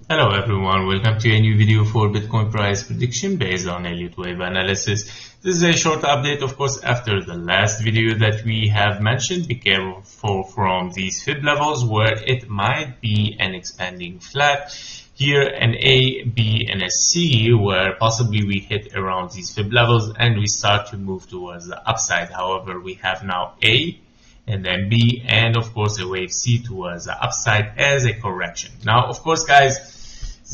Hello everyone, welcome to a new video for Bitcoin price prediction based on Elliott wave analysis. This is a short update, of course, after the last video that we have mentioned. Be careful from these fib levels where it might be an expanding flat. Here an A, B, and a C where possibly we hit around these fib levels and we start to move towards the upside. However, we have now A, and then B, and of course a wave C towards the upside as a correction. Now, of course, guys,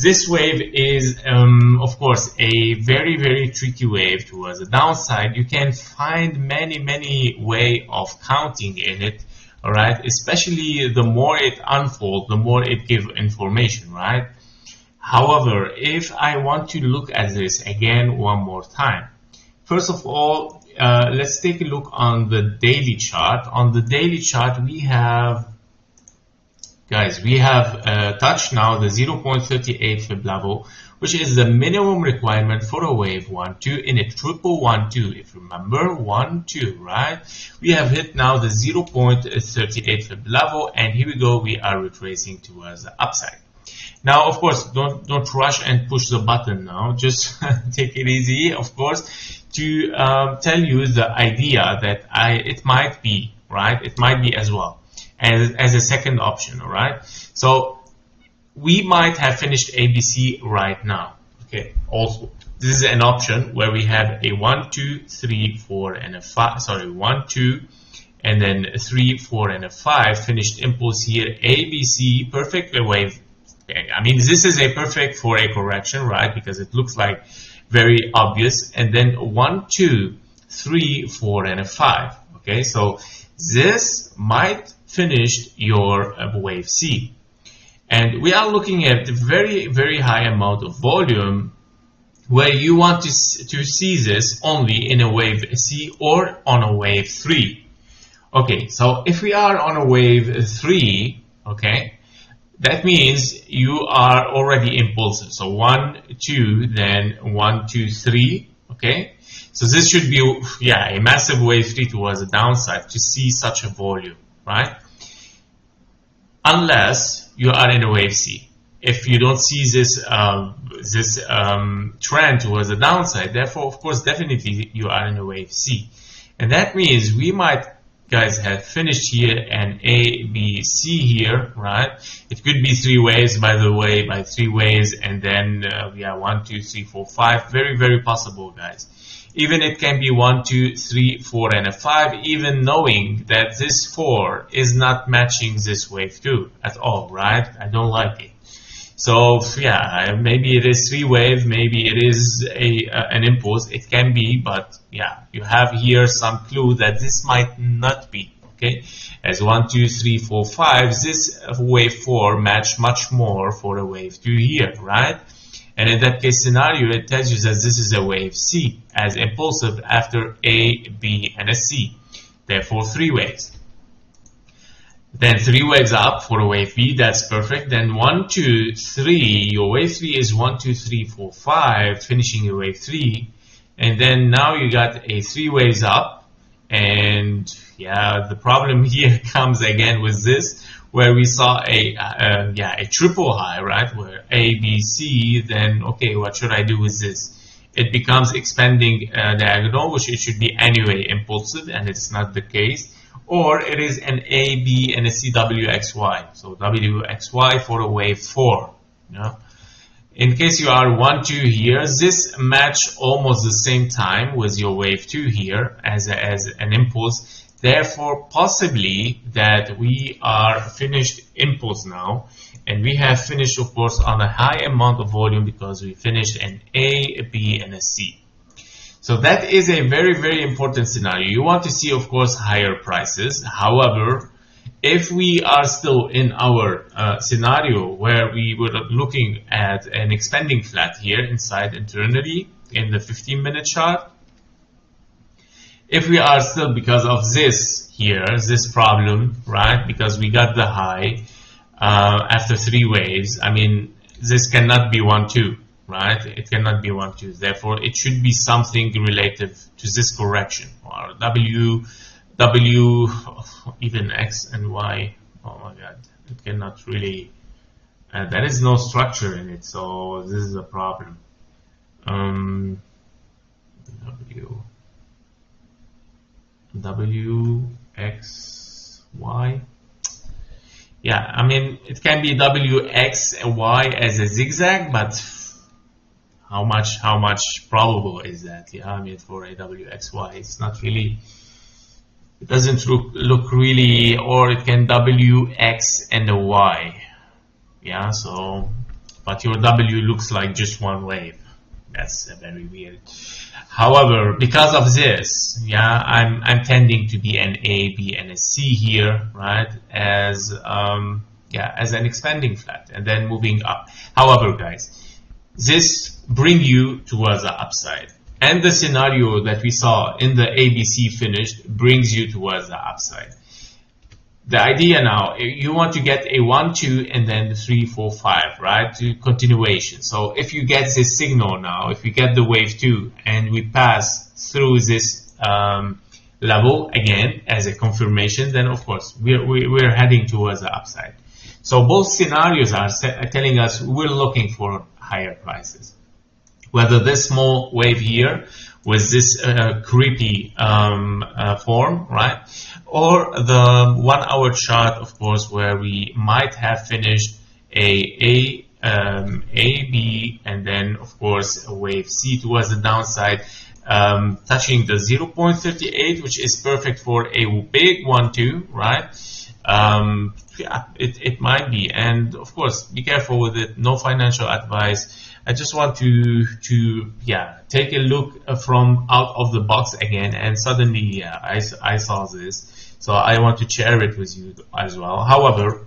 this wave is, of course, a very tricky wave towards the downside. You can find many way of counting in it, all right? Especially the more it unfolds, the more it gives information, right? However, if I want to look at this again one more time, first of all, let's take a look on the daily chart. On the daily chart, we have, guys, we have touched now the 0.38 fib level, which is the minimum requirement for a wave 1-2 in a triple 1-2. If you remember, 1-2, right? We have hit now the 0.38 fib level, and here we go. We are retracing towards the upside. Now, of course, don't rush and push the button now. Just take it easy, of course, to tell you the idea that it might be, right? It might be as well as a second option, all right? So we might have finished ABC right now, okay? Also, this is an option where we have a 1, 2, 3, 4, and a 5. Sorry, 1, 2, and then 3, 4, and a 5 finished impulse here. ABC, perfect wave. I mean, this is a perfect for a correction, right? Because it looks like very obvious. And then 1, 2, 3, 4, and a 5. Okay, so this might finish your wave C. And we are looking at a very high amount of volume where you want to see this only in a wave C or on a wave 3. Okay, so if we are on a wave 3, okay, that means you are already impulsive. So 1, 2, then 1, 2, 3. Okay. So this should be, yeah, a massive wave 3 towards the downside to see such a volume, right? Unless you are in a wave C. If you don't see this trend towards the downside, therefore, of course, definitely you are in a wave C. And that means we might, guys, have finished here an A, B, C here, right? It could be 3 waves, by the way, by 3 waves, and then yeah, 1, 2, 3, 4, 5. Very possible, guys. Even it can be 1, 2, 3, 4, and a 5, even knowing that this 4 is not matching this wave 2 at all, right? I don't like it. So yeah, maybe it is 3 wave, maybe it is an impulse. It can be, but yeah, you have here some clue that this might not be. Okay, as 1, 2, 3, 4, 5, this wave 4 match much more for a wave 2 here, right? And in that case scenario, it tells you that this is a wave C as impulsive after A, B, and a C. Therefore, 3 waves. Then 3 waves up for a wave B, that's perfect. Then 1, 2, 3, your wave 3 is 1, 2, 3, 4, 5, finishing your wave 3. And then now you got a 3 waves up. And yeah, the problem here comes again with this, where we saw a triple high, right? Where A, B, C, then okay, what should I do with this? It becomes expanding diagonal, which it should be anyway impulsive, and it's not the case. Or it is an A, B, and a C, WXY. So WXY for a wave 4. You know? In case you are 1, 2 here, this match almost the same time with your wave 2 here as an impulse. Therefore, possibly that we are finished impulse now. And we have finished, of course, on a high amount of volume because we finished an A, B, and a C. So that is a very important scenario. You want to see, of course, higher prices. However, if we are still in our scenario where we were looking at an expanding flat here inside internally in the 15-minute chart, if we are still, because of this here, this problem, right, because we got the high after 3 waves, I mean, this cannot be 1, 2. Right? It cannot be 1, 2. Therefore, it should be something relative to this correction, or W, even X and Y. Oh my God, it cannot really There is no structure in it, so this is a problem. WXY. Yeah, I mean, it can be WXY as a zigzag, but how much probable is that? Yeah, I mean, for a WXY, it's not really, it doesn't look really, or it can WX and a Y. Yeah, so, but your W looks like just one wave. That's very weird. However, because of this, yeah, I'm tending to be an A, B, and a C here, right? As as an expanding flat and then moving up. However, guys, this bring you towards the upside, and the scenario that we saw in the ABC finished brings you towards the upside. The idea now, you want to get a 1, 2, and then 3, 4, 5, right? To continuation. So if you get this signal now, if we get the wave 2 and we pass through this level again as a confirmation, then of course we're heading towards the upside. So both scenarios are telling us we're looking for higher prices. Whether this small wave here with this creepy form, right? Or the 1 hour chart, of course, where we might have finished A, B, and then, of course, a wave C towards the downside, touching the 0.38, which is perfect for a big 1-2, right? Yeah, it might be. And, of course, be careful with it. No financial advice. I just want to take a look from out of the box again, and suddenly I saw this, so I want to share it with you as well. However,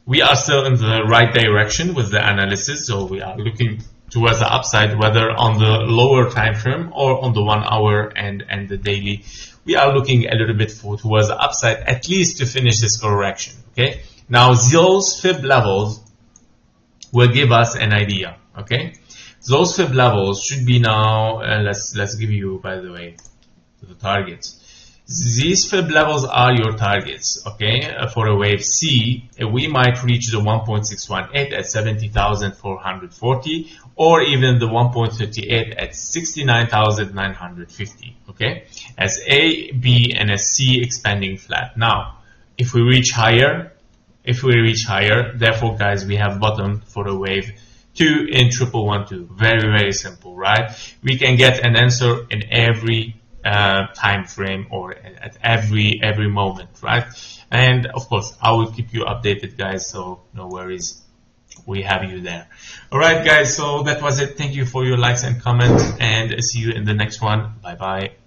we are still in the right direction with the analysis, so we are looking towards the upside, whether on the lower time frame or on the 1 hour and the daily. We are looking a little bit towards the upside, at least to finish this correction. Okay, now those fib levels will give us an idea. Okay, those fib levels should be now, let's give you, by the way, the targets. These fib levels are your targets, okay? For a wave C, we might reach the 1.618 at 70,440, or even the 1.38 at 69,950, okay? As A, B, and a C expanding flat. Now, if we reach higher, therefore, guys, we have bottom for a wave 2 in 1112. Very, very simple, right? We can get an answer in every time frame or at every moment, right? And of course, I will keep you updated, guys, so no worries, we have you there. All right, guys, so that was it. Thank you for your likes and comments, and see you in the next one. Bye bye.